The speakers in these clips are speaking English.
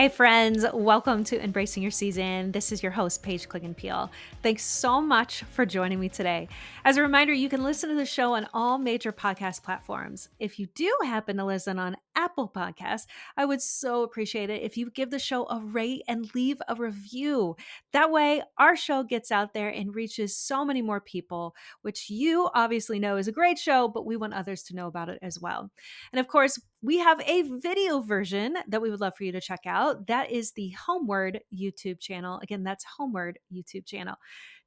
Hey friends, welcome to Embracing Your Season. This is your host, Paige Peel. Thanks so much for joining me today. As a reminder, you can listen to the show on all major podcast platforms. If you do happen to listen on Apple Podcasts, I would so appreciate it if you give the show a rate and leave a review. That way, our show gets out there and reaches so many more people, which you obviously know is a great show, but we want others to know about it as well. And of course, we have a video version that we would love for you to check out. That is the Homeward YouTube channel. Again, that's Homeward YouTube channel.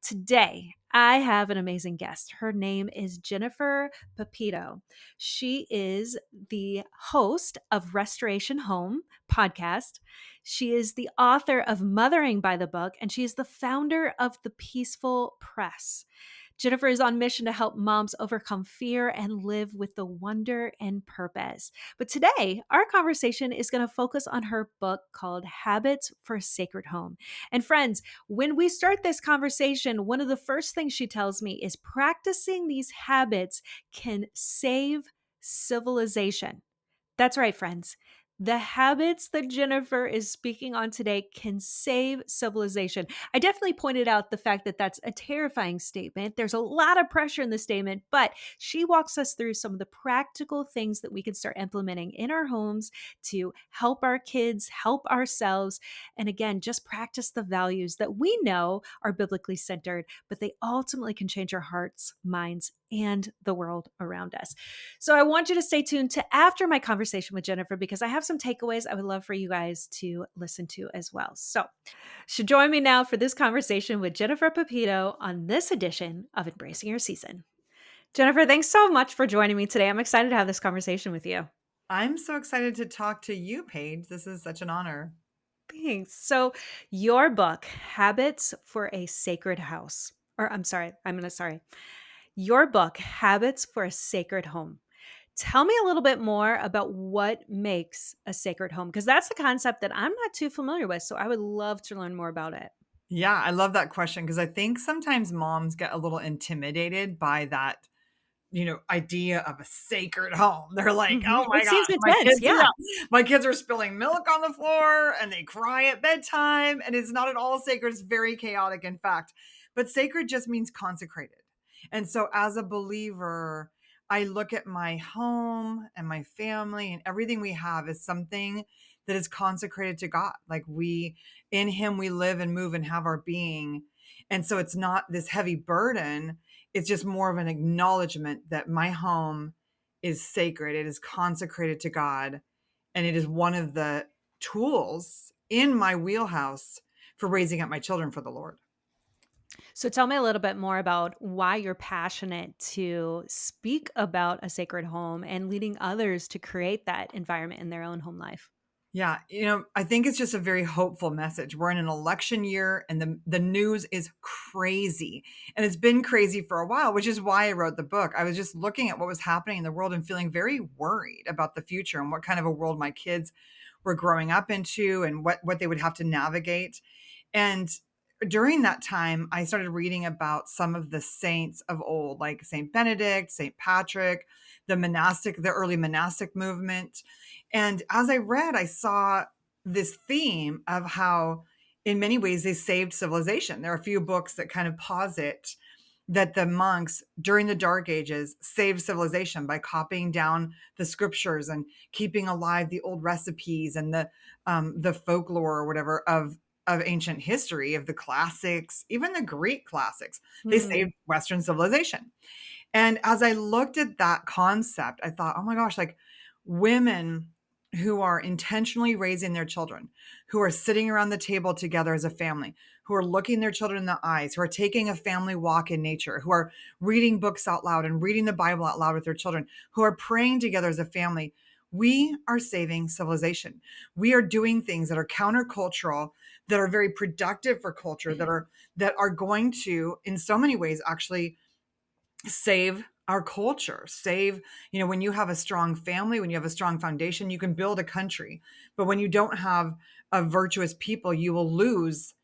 Today, I have an amazing guest. Her name is Jennifer Pepito. She is the host of Restoration Home podcast. She is the author of Mothering by the Book, and she is the founder of The Peaceful Press. Jennifer is on mission to help moms overcome fear and live with the wonder and purpose. But today, our conversation is going to focus on her book called Habits for a Sacred Home. And friends, when we start this conversation, one of the first things she tells me is practicing these habits can save civilization. That's right, friends. The habits that Jennifer is speaking on today can save civilization. I definitely pointed out the fact that that's a terrifying statement. There's a lot of pressure in the statement, but she walks us through some of the practical things that we can start implementing in our homes to help our kids, help ourselves, and again, just practice the values that we know are biblically centered, but they ultimately can change our hearts, minds, and the world around us. So I want you to stay tuned to after my conversation with Jennifer because I have some takeaways I would love for you guys to listen to as well. So join me now for this conversation with Jennifer Pepito on this edition of Embracing Your Season. Jennifer, thanks so much for joining me today. I'm excited to have this conversation with you. I'm so excited to talk to you, Paige. This is such an honor. Thanks. So your book, Habits for a Sacred House, or your book, Habits for a Sacred Home. Tell me a little bit more about what makes a sacred home, because that's a concept that I'm not too familiar with. So I would love to learn more about it. Yeah, I love that question because I think sometimes moms get a little intimidated by that, idea of a sacred home. They're like, "Oh my It gosh, seems intense. yeah, Yeah. my kids are spilling milk on the floor and they cry at bedtime and it's not at all sacred. It's very chaotic, in fact. But sacred just means consecrated. And so as a believer, I look at my home and my family and everything we have as something that is consecrated to God. Like in him, we live and move and have our being. And so it's not this heavy burden. It's just more of an acknowledgement that my home is sacred. It is consecrated to God. And it is one of the tools in my wheelhouse for raising up my children for the Lord. So tell me a little bit more about why you're passionate to speak about a sacred home and leading others to create that environment in their own home life. Yeah, I think it's just a very hopeful message. We're in an election year and the news is crazy. And it's been crazy for a while, which is why I wrote the book. I was just looking at what was happening in the world and feeling very worried about the future and what kind of a world my kids were growing up into and what they would have to navigate. And during that time, I started reading about some of the saints of old, like Saint Benedict, Saint Patrick, the early monastic movement. And as I read, I saw this theme of how, in many ways, they saved civilization. There are a few books that kind of posit that the monks during the Dark Ages saved civilization by copying down the scriptures and keeping alive the old recipes and the folklore or whatever of ancient history, of the classics, even the Greek classics. They saved Western civilization. And as I looked at that concept, I thought, oh my gosh, like women who are intentionally raising their children, who are sitting around the table together as a family, who are looking their children in the eyes, who are taking a family walk in nature, who are reading books out loud and reading the Bible out loud with their children, who are praying together as a family, we are saving civilization. We are doing things that are countercultural, that are very productive for culture, that are going to, in so many ways, actually save our culture. When you have a strong family, when you have a strong foundation, you can build a country. But when you don't have a virtuous people, you will lose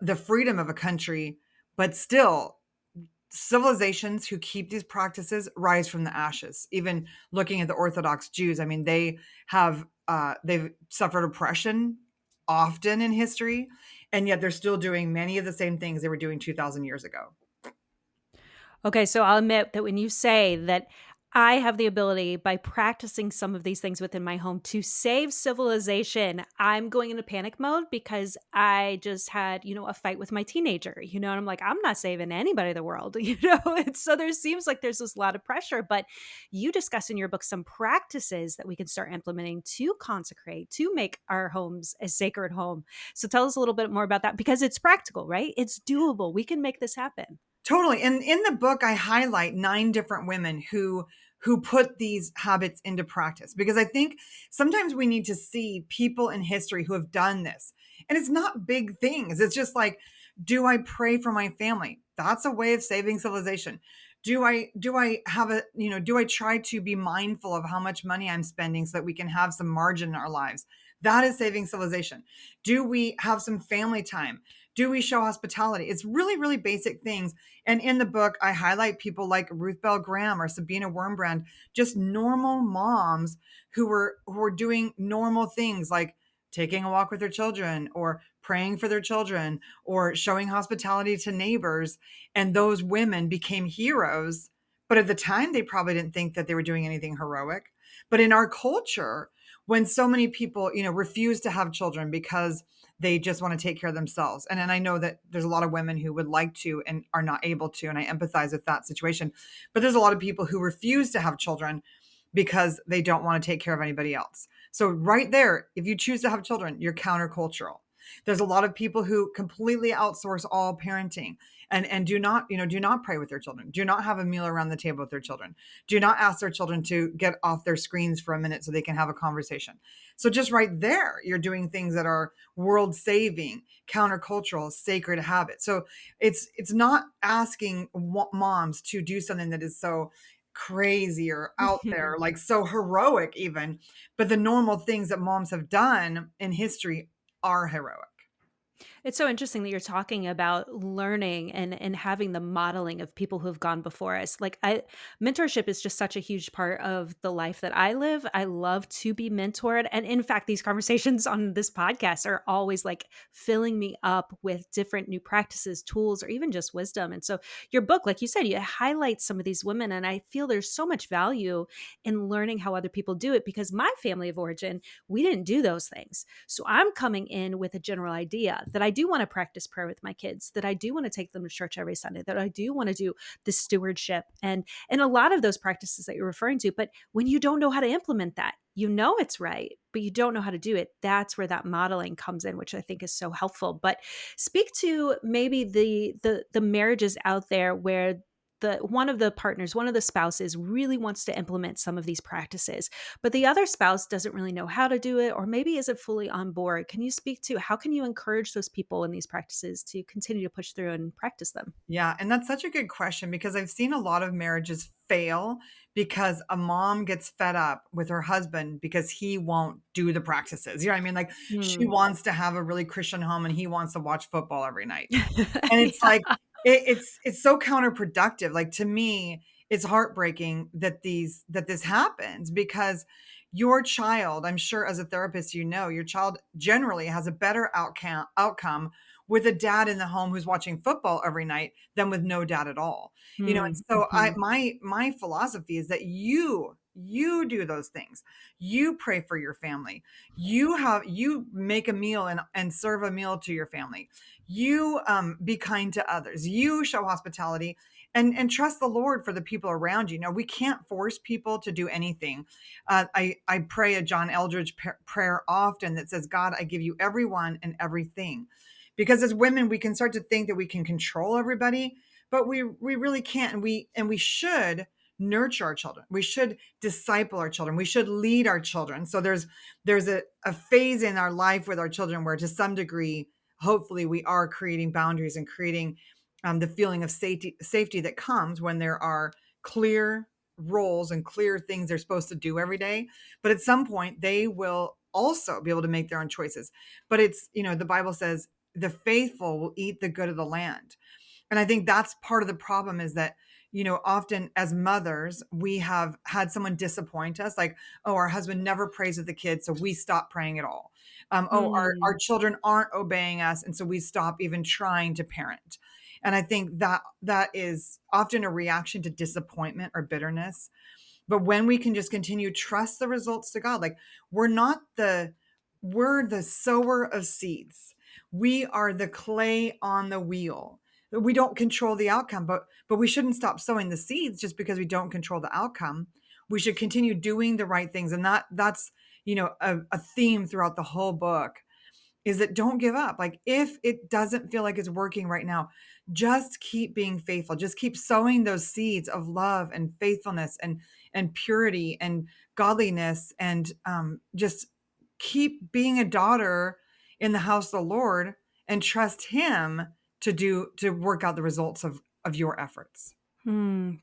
the freedom of a country. But still, civilizations who keep these practices rise from the ashes. Even looking at the Orthodox Jews, I mean, they've suffered oppression often in history, and yet they're still doing many of the same things they were doing 2,000 years ago. Okay, so I'll admit that when you say that I have the ability by practicing some of these things within my home to save civilization, I'm going into panic mode because I just had, a fight with my teenager, and I'm like, I'm not saving anybody in the world, And so there seems like there's this lot of pressure, but you discuss in your book some practices that we can start implementing to consecrate, to make our homes a sacred home. So tell us a little bit more about that because it's practical, right? It's doable. We can make this happen. Totally. And in the book, I highlight 9 different women who put these habits into practice because I think sometimes we need to see people in history who have done this. And it's not big things. It's just like, do I pray for my family? That's a way of saving civilization. Do I have a, do I try to be mindful of how much money I'm spending so that we can have some margin in our lives? That is saving civilization. Do we have some family time? Do we show hospitality? It's really, really basic things. And in the book, I highlight people like Ruth Bell Graham or Sabina Wurmbrand, just normal moms who were doing normal things like taking a walk with their children or praying for their children or showing hospitality to neighbors. And those women became heroes. But at the time, they probably didn't think that they were doing anything heroic. But in our culture, when so many people, refuse to have children because they just want to take care of themselves. And then I know that there's a lot of women who would like to and are not able to, and I empathize with that situation. But there's a lot of people who refuse to have children because they don't want to take care of anybody else. So right there, if you choose to have children, you're countercultural. There's a lot of people who completely outsource all parenting and do not pray with their children. Do not have a meal around the table with their children. Do not ask their children to get off their screens for a minute so they can have a conversation. So just right there, you're doing things that are world saving, countercultural, sacred habits. So it's not asking moms to do something that is so crazy or out there, like so heroic even, but the normal things that moms have done in history are heroic. It's so interesting that you're talking about learning and having the modeling of people who have gone before us. Like mentorship is just such a huge part of the life that I live. I love to be mentored. And in fact, these conversations on this podcast are always like filling me up with different new practices, tools, or even just wisdom. And so your book, like you said, you highlight some of these women. And I feel there's so much value in learning how other people do it because my family of origin, we didn't do those things. So I'm coming in with a general idea that I do want to practice prayer with my kids, that I do want to take them to church every Sunday, that I do want to do the stewardship and a lot of those practices that you're referring to. But when you don't know how to implement that, you know it's right, but you don't know how to do it. That's where that modeling comes in, which I think is so helpful. But speak to maybe the marriages out there where the one of the partners, one of the spouses really wants to implement some of these practices, but the other spouse doesn't really know how to do it or maybe isn't fully on board. Can you speak to how can you encourage those people in these practices to continue to push through and practice them? Yeah, and that's such a good question because I've seen a lot of marriages fail because a mom gets fed up with her husband because he won't do the practices. You know what I mean? Like she Hmm. wants to have a really Christian home and he wants to watch football every night. And it's Yeah. like it's so counterproductive. Like to me, it's heartbreaking that this happens because your child, I'm sure as a therapist, your child generally has a better outcome with a dad in the home who's watching football every night than with no dad at all. And Hmm. so I Mhm. my philosophy is that you do those things. You pray for your family. You make a meal and serve a meal to your family. You be kind to others. You show hospitality and trust the Lord for the people around you. Now we can't force people to do anything. I pray a John Eldridge prayer often that says, "God, I give you everyone and everything," because as women we can start to think that we can control everybody, but we really can't. And we should nurture our children. We should disciple our children. We should lead our children. So there's a phase in our life with our children where to some degree hopefully we are creating boundaries and creating the feeling of safety that comes when there are clear roles and clear things they're supposed to do every day. But at some point they will also be able to make their own choices. But the Bible says the faithful will eat the good of the land. And I think that's part of the problem is that often as mothers, we have had someone disappoint us, like, oh, our husband never prays with the kids, so we stop praying at all. Oh, our Mm. children aren't obeying us, and so we stop even trying to parent. And I think that is often a reaction to disappointment or bitterness. But when we can just continue trust the results to God, like we're not the we're the sower of seeds. We are the clay on the wheel. We don't control the outcome, but we shouldn't stop sowing the seeds just because we don't control the outcome. We should continue doing the right things, and that's a theme throughout the whole book is that don't give up. Like if it doesn't feel like it's working right now, just keep being faithful. Just keep sowing those seeds of love and faithfulness and purity and godliness and just keep being a daughter in the house of the Lord and trust him to work out the results of your efforts.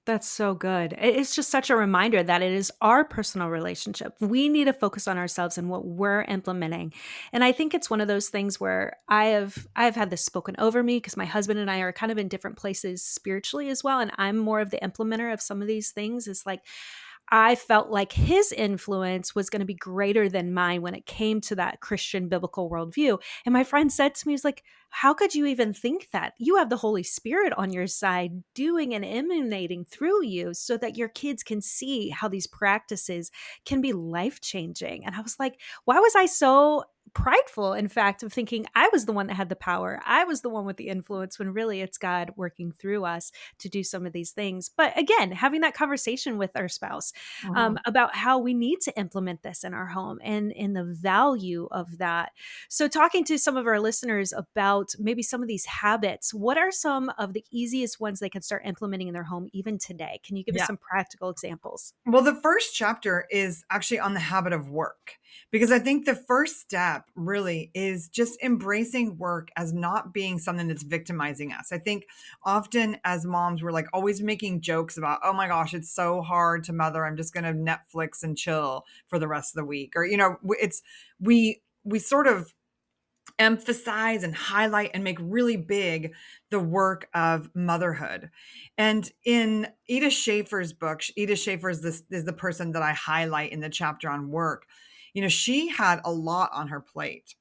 That's so good. It's just such a reminder that it is our personal relationship. We need to focus on ourselves and what we're implementing. And I think it's one of those things where I have had this spoken over me because my husband and I are kind of in different places spiritually as well. And I'm more of the implementer of some of these things. It's like I felt like his influence was going to be greater than mine when it came to that Christian biblical worldview. And my friend said to me, he's like, how could you even think that? You have the Holy Spirit on your side doing and emanating through you so that your kids can see how these practices can be life changing. And I was like, why was I so prideful, in fact, of thinking I was the one that had the power? I was the one with the influence when really it's God working through us to do some of these things. But again, having that conversation with our spouse Mhm. about how we need to implement this in our home and the value of that. So, talking to some of our listeners about maybe some of these habits, what are some of the easiest ones they can start implementing in their home even today? Can you give us Yeah. some practical examples? Well, the first chapter is actually on the habit of work because I think the first step really is just embracing work as not being something that's victimizing us. I think often as moms, we're like always making jokes about, oh my gosh, it's so hard to mother. I'm just going to Netflix and chill for the rest of the week. Or, we sort of emphasize and highlight and make really big the work of motherhood. And in Edith Schaefer's book, Edith Schaefer is the person that I highlight in the chapter on work. She had a lot on her plate.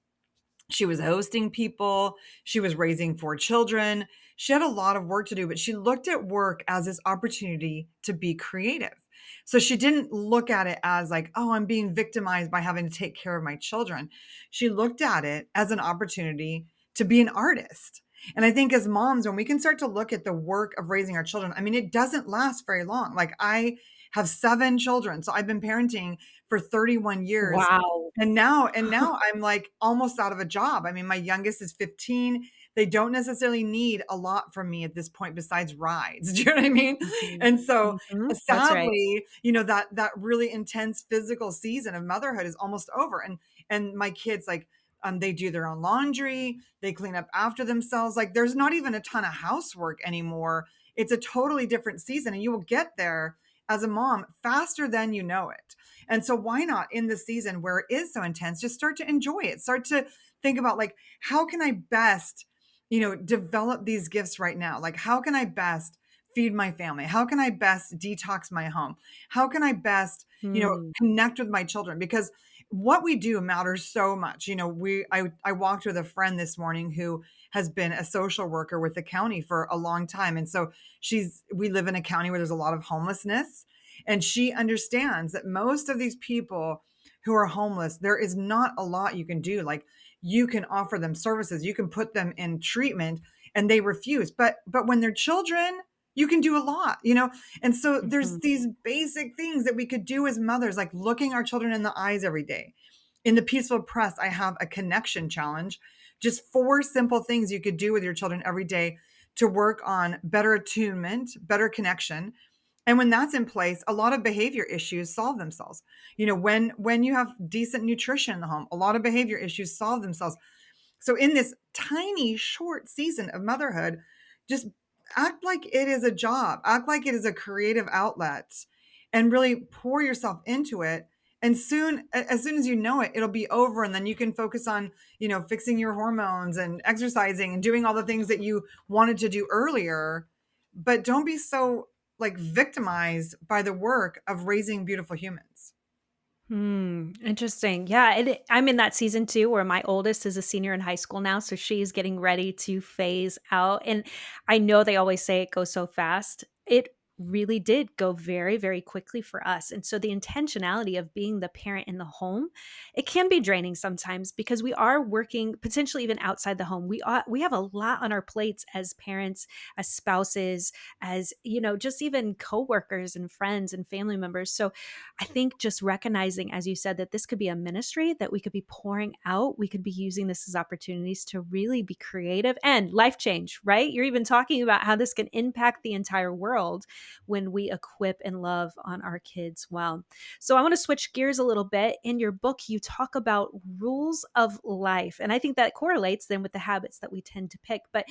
She was hosting people, she was raising 4 children. She had a lot of work to do, but she looked at work as this opportunity to be creative. So she didn't look at it as like, "Oh, I'm being victimized by having to take care of my children." She looked at it as an opportunity to be an artist. And I think as moms, when we can start to look at the work of raising our children, I mean, it doesn't last very long. Like I have 7 children, so I've been parenting for 31 years Wow. and now I'm, like, almost out of a job. I mean, my youngest is 15. They don't necessarily need a lot from me at this point besides rides. Do you know what I mean? Mhm. And so, Mhm. That's right. sadly, that really intense physical season of motherhood is almost over, and my kids, like, they do their own laundry, they clean up after themselves, like, there's not even a ton of housework anymore. It's a totally different season, and you will get there as a mom faster than you know it. And so why not in the season where it is so intense, just start to enjoy it. Start to think about like, how can I best, develop these gifts right now? Like, how can I best feed my family? How can I best detox my home? How can I best, Mm. connect with my children? Because what we do matters so much. I walked with a friend this morning who has been a social worker with the county for a long time. And so we live in a county where there's a lot of homelessness, and she understands that most of these people who are homeless, there is not a lot you can do. Like you can offer them services, you can put them in treatment, and they refuse. But when they're children, you can do a lot. And so there's Mhm. these basic things that we could do as mothers, like looking our children in the eyes every day. In the Peaceful Press, I have a connection challenge, just 4 simple things you could do with your children every day to work on better attunement, better connection. And when that's in place, a lot of behavior issues solve themselves. When you have decent nutrition in the home, a lot of behavior issues solve themselves. So in this tiny short season of motherhood, just act like it is a job, act like it is a creative outlet, and really pour yourself into it. And as soon as you know it, it'll be over. And then you can focus on, fixing your hormones and exercising and doing all the things that you wanted to do earlier. But don't be so like victimized by the work of raising beautiful humans. Interesting. Yeah, I'm in that season too where my oldest is a senior in high school now, so she's getting ready to phase out. And I know they always say it goes so fast. It really did go very, very quickly for us. And so the intentionality of being the parent in the home, it can be draining sometimes because we are working potentially even outside the home. We have a lot on our plates as parents, as spouses, as, just even coworkers and friends and family members. So I think just recognizing, as you said, that this could be a ministry that we could be pouring out. We could be using this as opportunities to really be creative and life change, right? You're even talking about how this can impact the entire world when we equip and love on our kids well. So I want to switch gears a little bit. In your book, you talk about rules of life. And I think that correlates then with the habits that we tend to pick. But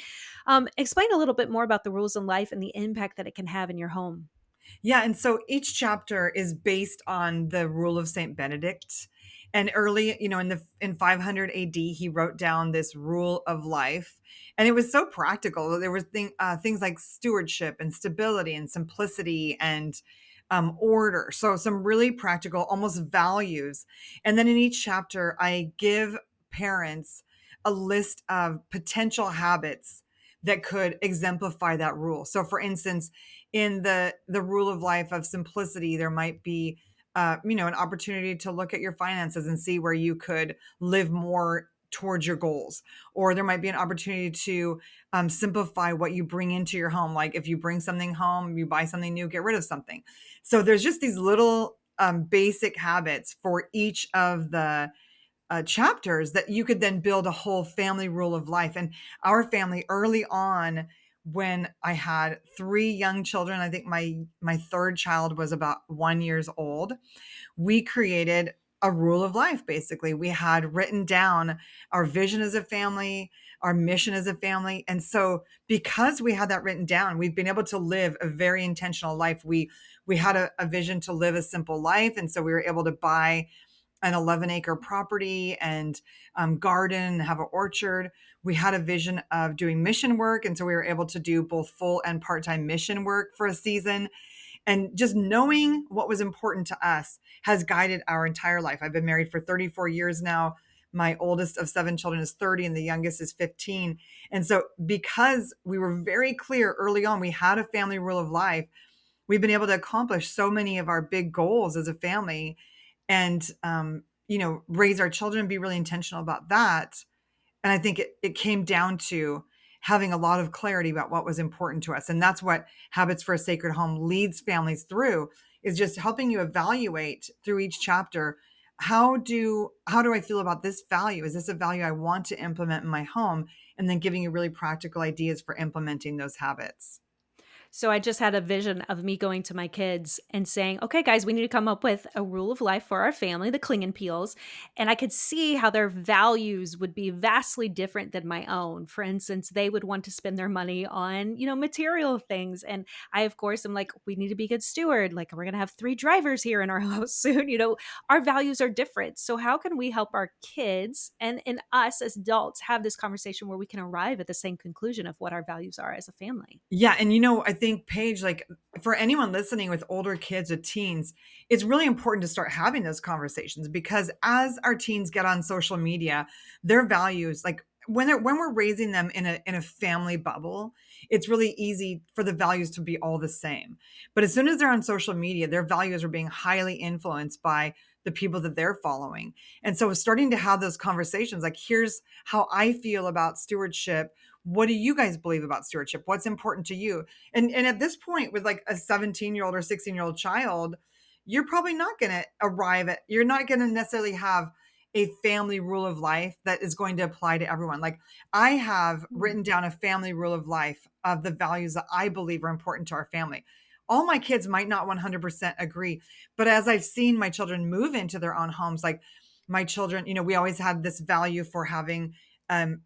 explain a little bit more about the rules in life and the impact that it can have in your home. Yeah, and so each chapter is based on the rule of Saint Benedict. And early, in 500 AD, he wrote down this rule of life, and it was so practical. There were things like stewardship and stability and simplicity and order. So some really practical, almost values. And then in each chapter, I give parents a list of potential habits that could exemplify that rule. So, for instance, in the rule of life of simplicity, there might be an opportunity to look at your finances and see where you could live more towards your goals, or there might be an opportunity to simplify what you bring into your home. Like if you bring something home, you buy something new, get rid of something. So there's just these little basic habits for each of the chapters that you could then build a whole family rule of life. And our family early on, when I had three young children, I think my third child was about 1 years old, we created a rule of life. Basically, we had written down our vision as a family, our mission as a family. And so because we had that written down, we've been able to live a very intentional life. We had a vision to live a simple life, and so we were able to buy an 11-acre property and garden, have an orchard. We had a vision of doing mission work. And so we were able to do both full and part time mission work for a season. And just knowing what was important to us has guided our entire life. I've been married for 34 years now. My oldest of seven children is 30 and the youngest is 15. And so, because we were very clear early on, we had a family rule of life, we've been able to accomplish so many of our big goals as a family and raise our children, be really intentional about that. And I think it came down to having a lot of clarity about what was important to us. And that's what Habits for a Sacred Home leads families through, is just helping you evaluate through each chapter. How do I feel about this value? Is this a value I want to implement in my home? And then giving you really practical ideas for implementing those habits. So I just had a vision of me going to my kids and saying, okay, guys, we need to come up with a rule of life for our family, the Klingenpeels. And I could see how their values would be vastly different than my own. For instance, they would want to spend their money on, material things. And I, of course, am like, we need to be good steward. Like, we're going to have 3 drivers here in our house soon. Our values are different. So how can we help our kids and us as adults have this conversation where we can arrive at the same conclusion of what our values are as a family? Yeah, and I think Paige, like for anyone listening with older kids or teens, it's really important to start having those conversations, because as our teens get on social media, their values, like when we're raising them in a family bubble, it's really easy for the values to be all the same. But as soon as they're on social media, their values are being highly influenced by the people that they're following. And so starting to have those conversations, like, here's how I feel about stewardship, what do you guys believe about stewardship? What's important to you? And at this point, with like a 17-year-old or 16-year-old child, you're probably not going to you're not going to necessarily have a family rule of life that is going to apply to everyone. Like, I have written down a family rule of life of the values that I believe are important to our family. All my kids might not 100% agree, but as I've seen my children move into their own homes, like my children, we always had this value for having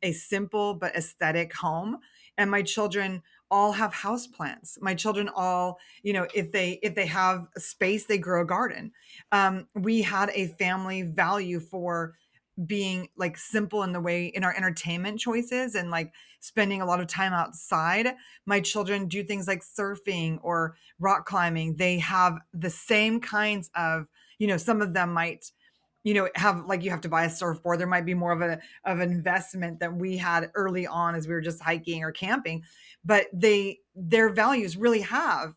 a simple but aesthetic home. And my children all have house plants. My children all, if they have space, they grow a garden. We had a family value for being like simple in the way in our entertainment choices and like spending a lot of time outside. My children do things like surfing or rock climbing. They have the same kinds of, some of them might, have like you have to buy a surfboard. There might be more of an investment that we had early on as we were just hiking or camping, but their values really have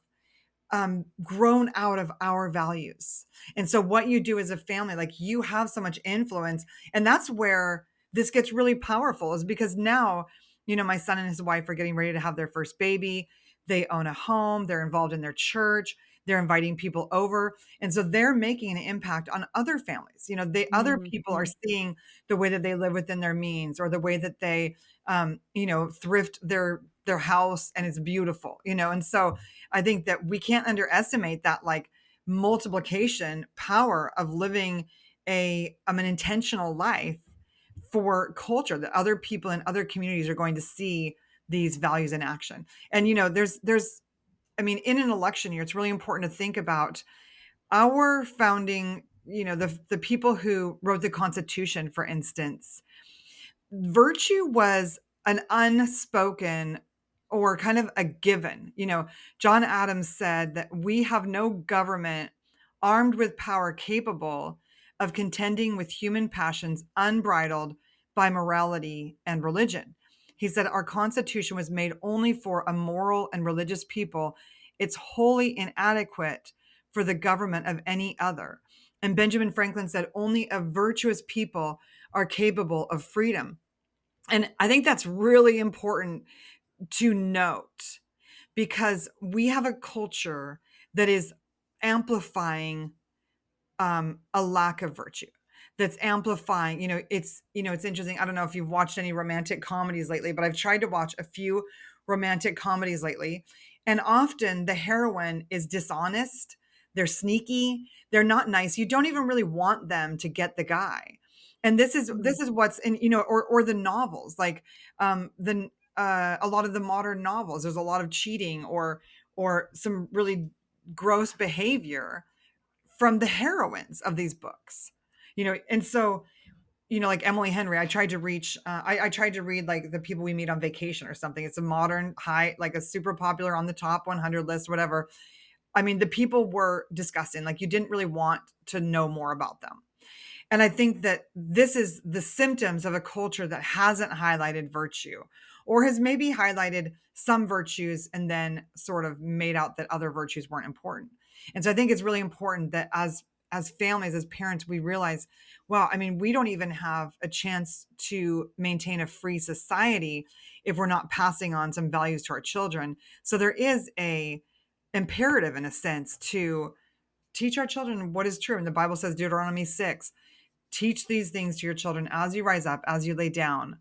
grown out of our values. And so what you do as a family, like you have so much influence. And that's where this gets really powerful is because now, my son and his wife are getting ready to have their first baby. They own a home, they're involved in their church, they're inviting people over. And so they're making an impact on other families. The other people are Mhm. seeing the way that they live within their means or the way that they thrift their house and it's beautiful, and so I think that we can't underestimate that like multiplication power of living an intentional life for culture that other people in other communities are going to see these values in action. And there's I mean, in an election year, it's really important to think about our founding, the people who wrote the Constitution, for instance. Virtue was an unspoken or kind of a given. John Adams said that we have no government armed with power capable of contending with human passions unbridled by morality and religion. He said our Constitution was made only for a moral and religious people. It's wholly inadequate for the government of any other. And Benjamin Franklin said only a virtuous people are capable of freedom. And I think that's really important to note because we have a culture that is amplifying a lack of virtue. That's amplifying, it's interesting. I don't know if you've watched any romantic comedies lately, but I've tried to watch a few romantic comedies lately. And often the heroine is dishonest, they're sneaky, they're not nice. You don't even really want them to get the guy. And Mm. this is what's in, or the novels, like the a lot of the modern novels, there's a lot of cheating or some really gross behavior from the heroines of these books. And so, like Emily Henry, I tried to reach, I tried to read like The People We Meet on Vacation or something. It's a modern high, like a super popular on the top 100 list, whatever. I mean, the people were disgusting. Like you didn't really want to know more about them. And I think that this is the symptoms of a culture that hasn't highlighted virtue or has maybe highlighted some virtues and then sort of made out that other virtues weren't important. And so I think it's really important that as families, as parents, we realize, well, I mean, we don't even have a chance to maintain a free society if we're not passing on some values to our children. So there is a imperative in a sense to teach our children what is true. And the Bible says Deuteronomy 6, teach these things to your children as you rise up, as you lay down.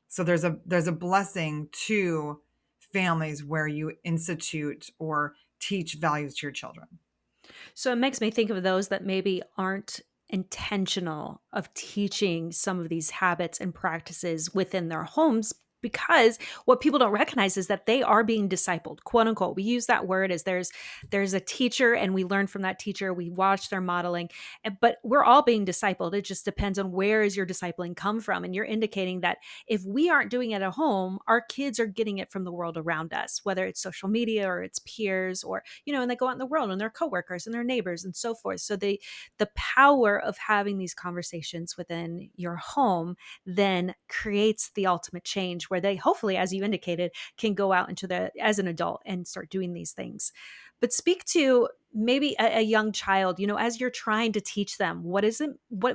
So there's a blessing to families where you institute or teach values to your children. So it makes me think of those that maybe aren't intentional of teaching some of these habits and practices within their homes because what people don't recognize is that they are being discipled, quote unquote. We use that word as there's a teacher and we learn from that teacher, we watch their modeling, but we're all being discipled. It just depends on where is your discipling come from. And you're indicating that if we aren't doing it at home, our kids are getting it from the world around us, whether it's social media or it's peers or, and they go out in the world and their coworkers and their neighbors and so forth. So the power of having these conversations within your home then creates the ultimate change where they hopefully, as you indicated, can go out into the as an adult and start doing these things. But speak to maybe a young child, as you're trying to teach them what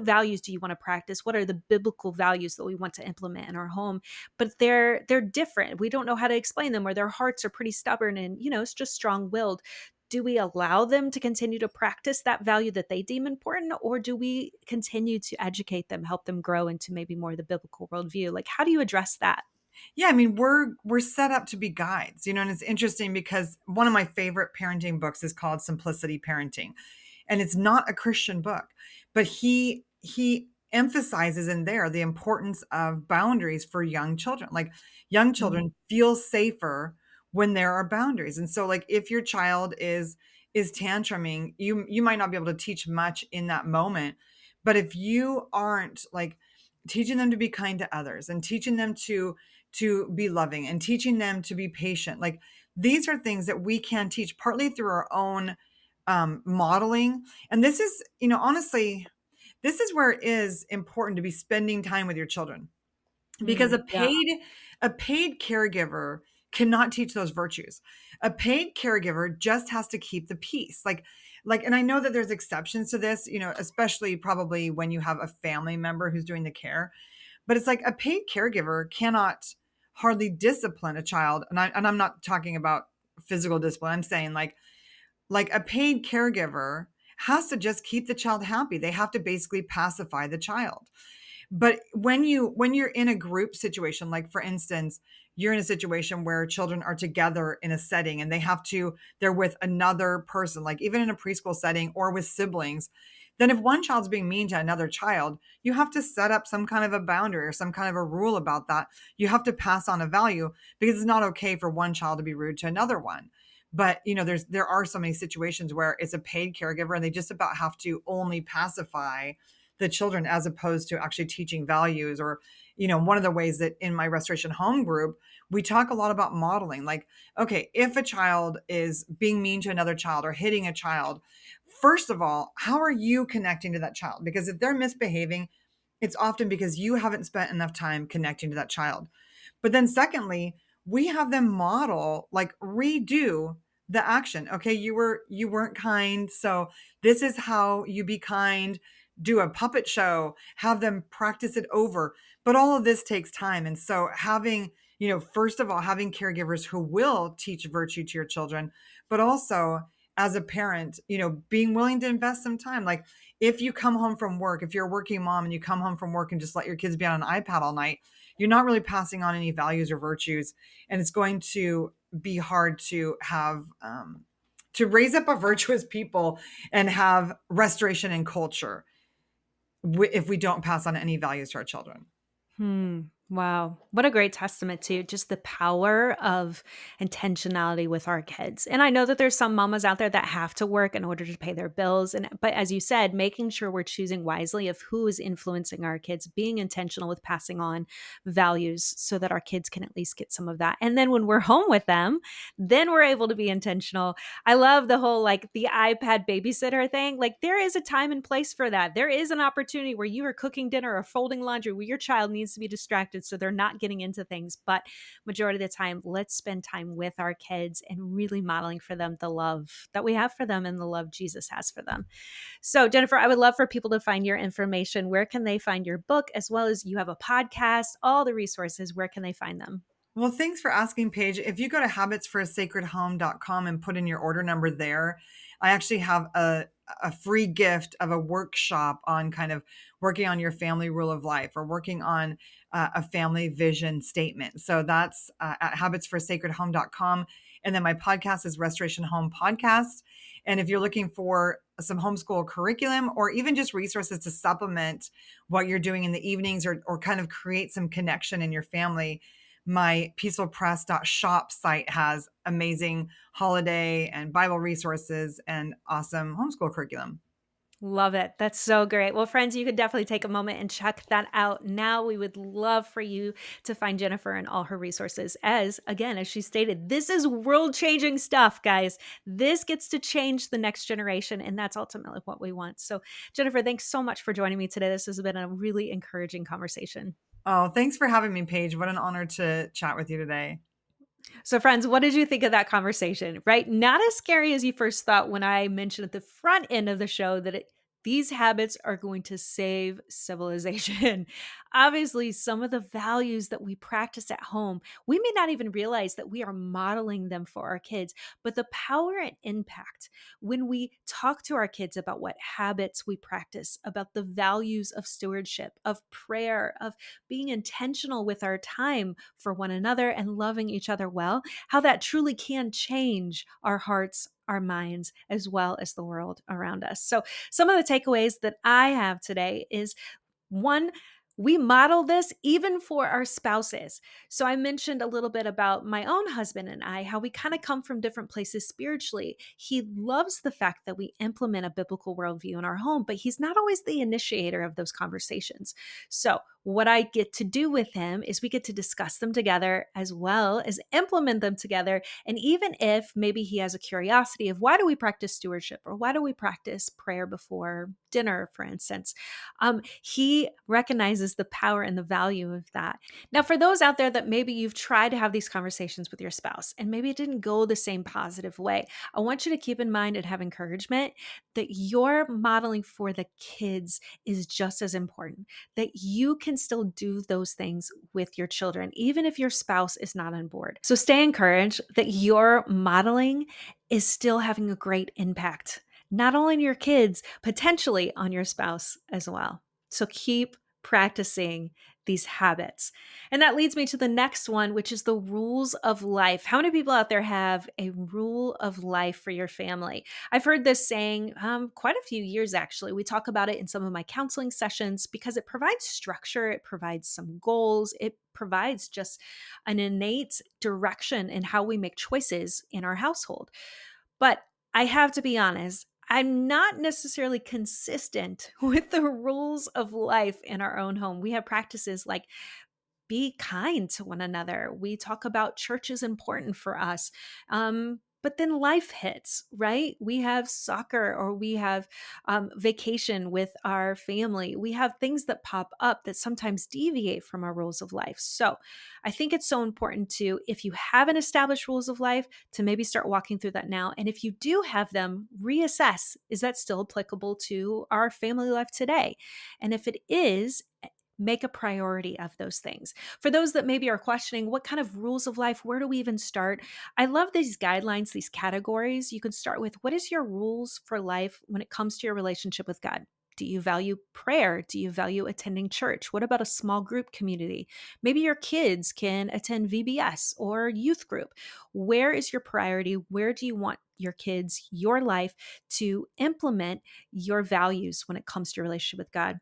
values do you want to practice, what are the biblical values that we want to implement in our home, but they're different, we don't know how to explain them, or their hearts are pretty stubborn and it's just strong-willed. Do we allow them to continue to practice that value that they deem important, or do we continue to educate them, help them grow into maybe more the biblical worldview? Like, how do you address that? Yeah, I mean, we're set up to be guides, and it's interesting because one of my favorite parenting books is called Simplicity Parenting. And it's not a Christian book, but he emphasizes in there the importance of boundaries for young children. Like young Mm. children feel safer when there are boundaries. And so like if your child is tantruming, you might not be able to teach much in that moment, but if you aren't like teaching them to be kind to others, and teaching them to be loving, and teaching them to be patient. Like, these are things that we can teach partly through our own modeling. And this is, honestly, this is where it is important to be spending time with your children, because Yeah. a paid caregiver cannot teach those virtues. A paid caregiver just has to keep the peace. And I know that there's exceptions to this, especially probably when you have a family member who's doing the care. But it's like a paid caregiver cannot hardly discipline a child. And I'm not talking about physical discipline. I'm saying like a paid caregiver has to just keep the child happy. They have to basically pacify the child. But when you're in a group situation, like for instance, you're in a situation where children are together in a setting, and they're with another person, like even in a preschool setting or with siblings, then if one child's being mean to another child, you have to set up some kind of a boundary or some kind of a rule about that. You have to pass on a value, because it's not okay for one child to be rude to another one. But there are so many situations where it's a paid caregiver, and they just about have to only pacify the children, as opposed to actually teaching values. Or one of the ways that in my restoration home group, we talk a lot about modeling. Like, okay, if a child is being mean to another child or hitting a child, first of all, how are you connecting to that child? Because if they're misbehaving, it's often because you haven't spent enough time connecting to that child. But then secondly, we have them model, like redo the action. Okay, you weren't kind, so this is how you be kind. Do a puppet show, have them practice it over. But all of this takes time. And so first of all, having caregivers who will teach virtue to your children, but also as a parent, being willing to invest some time. Like, if you come home from work, if you're a working mom and you come home from work and just let your kids be on an iPad all night, you're not really passing on any values or virtues. And it's going to be hard to have, to raise up a virtuous people and have restoration and culture if we don't pass on any values to our children. Wow. What a great testament to just the power of intentionality with our kids. And I know that there's some mamas out there that have to work in order to pay their bills. But as you said, making sure we're choosing wisely of who is influencing our kids, being intentional with passing on values so that our kids can at least get some of that. And then when we're home with them, then we're able to be intentional. I love the whole like the iPad babysitter thing. Like there is a time and place for that. There is an opportunity where you are cooking dinner or folding laundry where your child needs to be distracted so they're not getting into things. But majority of the time, let's spend time with our kids and really modeling for them the love that we have for them and the love Jesus has for them. So, Jennifer, I would love for people to find your information. Where can they find your book, as well as you have a podcast, all the resources? Where can they find them? Well, thanks for asking, Paige. If you go to habitsforasacredhome.com and put in your order number there, I actually have a free gift of a workshop on kind of working on your family rule of life, or working on a family vision statement. So that's at habitsforasacredhome.com. And then my podcast is Restoration Home Podcast. And if you're looking for some homeschool curriculum, or even just resources to supplement what you're doing in the evenings, or kind of create some connection in your family, my peacefulpress.shop site has amazing holiday and Bible resources and awesome homeschool curriculum. Love it. That's so great. Well, friends, you could definitely take a moment and check that out. Now, we would love for you to find Jennifer and all her resources. As she stated, this is world changing stuff, guys. This gets to change the next generation, and that's ultimately what we want. So, Jennifer, thanks so much for joining me today. This has been a really encouraging conversation. Oh, thanks for having me, Paige. What an honor to chat with you today. So, friends, what did you think of that conversation? Right? Not as scary as you first thought when I mentioned at the front end of the show that these habits are going to save civilization. Obviously, some of the values that we practice at home, we may not even realize that we are modeling them for our kids, but the power and impact when we talk to our kids about what habits we practice, about the values of stewardship, of prayer, of being intentional with our time for one another and loving each other well, how that truly can change our hearts, our minds, as well as the world around us. So, some of the takeaways that I have today is one, We model this even for our spouses. So I mentioned a little bit about my own husband and I, how we kind of come from different places spiritually. He loves the fact that we implement a biblical worldview in our home, but he's not always the initiator of those conversations. So what I get to do with him is we get to discuss them together as well as implement them together. And even if maybe he has a curiosity of why do we practice stewardship or why do we practice prayer before dinner, for instance, he recognizes the power and the value of that. Now, for those out there that maybe you've tried to have these conversations with your spouse and maybe it didn't go the same positive way, I want you to keep in mind and have encouragement that your modeling for the kids is just as important, that you can still do those things with your children, even if your spouse is not on board. So stay encouraged that your modeling is still having a great impact, not only on your kids, potentially on your spouse as well. So keep practicing these habits. And that leads me to the next one, which is the rules of life. How many people out there have a rule of life for your family? I've heard this saying quite a few years actually. We talk about it in some of my counseling sessions because it provides structure, it provides some goals, it provides just an innate direction in how we make choices in our household. But I have to be honest, I'm not necessarily consistent with the rules of life in our own home. We have practices like be kind to one another. We talk about church is important for us. But then life hits, right? We have soccer or we have vacation with our family. We have things that pop up that sometimes deviate from our rules of life. So I think it's so important to, if you haven't established rules of life, to maybe start walking through that now. And if you do have them, reassess, is that still applicable to our family life today? And if it is, make a priority of those things. For those that maybe are questioning what kind of rules of life, where do we even start? I love these guidelines, these categories. You can start with what is your rules for life when it comes to your relationship with God? Do you value prayer? Do you value attending church? What about a small group community? Maybe your kids can attend VBS or youth group. Where is your priority? Where do you want your kids, your life to implement your values when it comes to your relationship with God?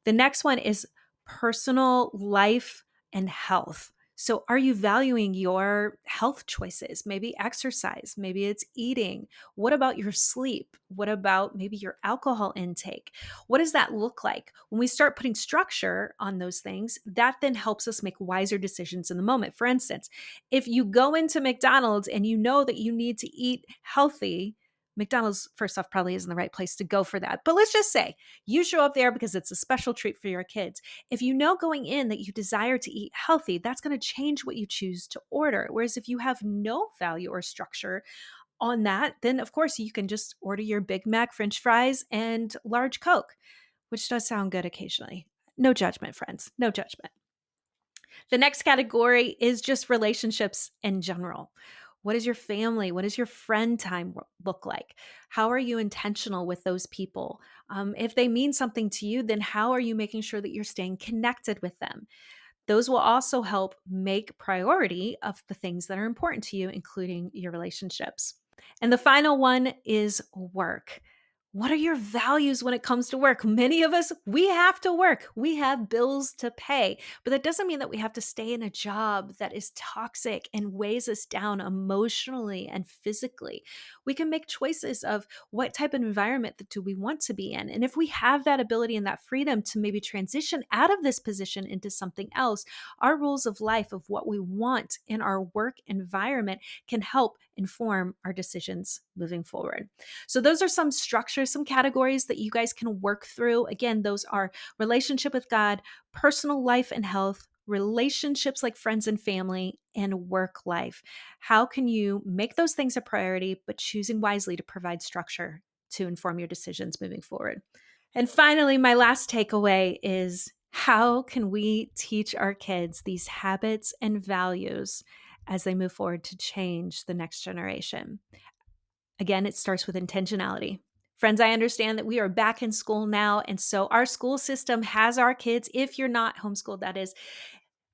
The next one is personal life and health. So, are you valuing your health choices? Maybe exercise, maybe it's eating. What about your sleep? What about maybe your alcohol intake? What does that look like? When we start putting structure on those things, that then helps us make wiser decisions in the moment. For instance, if you go into McDonald's and you know that you need to eat healthy, McDonald's, first off, probably isn't the right place to go for that. But let's just say you show up there because it's a special treat for your kids. If you know going in that you desire to eat healthy, that's going to change what you choose to order. Whereas if you have no value or structure on that, then of course you can just order your Big Mac, French fries, and large Coke, which does sound good occasionally. No judgment, friends. No judgment. The next category is just relationships in general. What is your family? What does your friend time look like? How are you intentional with those people? If they mean something to you, then how are you making sure that you're staying connected with them? Those will also help make priority of the things that are important to you, including your relationships. And the final one is work. What are your values when it comes to work? Many of us, we have to work. We have bills to pay. But that doesn't mean that we have to stay in a job that is toxic and weighs us down emotionally and physically. We can make choices of what type of environment that do we want to be in. And if we have that ability and that freedom to maybe transition out of this position into something else, our rules of life of what we want in our work environment can help inform our decisions moving forward. So those are some structures, some categories that you guys can work through. Again, those are relationship with God, personal life and health, relationships like friends and family, and work life. How can you make those things a priority, but choosing wisely to provide structure to inform your decisions moving forward? And finally, my last takeaway is how can we teach our kids these habits and values as they move forward to change the next generation? Again, it starts with intentionality. Friends, I understand that we are back in school now. And so our school system has our kids, if you're not homeschooled, that is,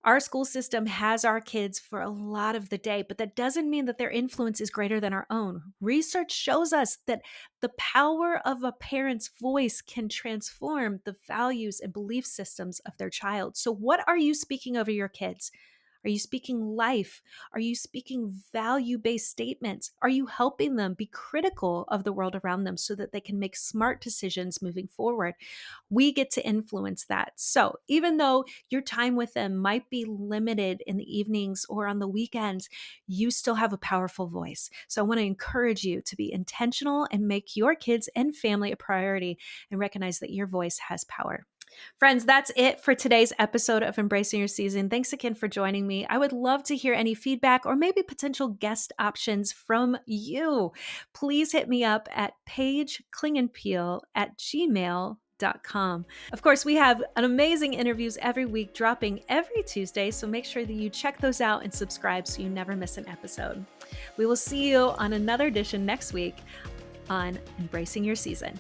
Our school system has our kids for a lot of the day, but that doesn't mean that their influence is greater than our own. Research shows us that the power of a parent's voice can transform the values and belief systems of their child. So, what are you speaking over your kids? Are you speaking life? Are you speaking value based statements? Are you helping them be critical of the world around them so that they can make smart decisions moving forward? We get to influence that. So, even though your time with them might be limited in the evenings or on the weekends, you still have a powerful voice. So, I want to encourage you to be intentional and make your kids and family a priority and recognize that your voice has power. Friends, that's it for today's episode of Embracing Your Season. Thanks again for joining me. I would love to hear any feedback or maybe potential guest options from you. Please hit me up at paigeklingenpeel@gmail.com. Of course, we have an amazing interviews every week dropping every Tuesday, so make sure that you check those out and subscribe so you never miss an episode. We will see you on another edition next week on Embracing Your Season.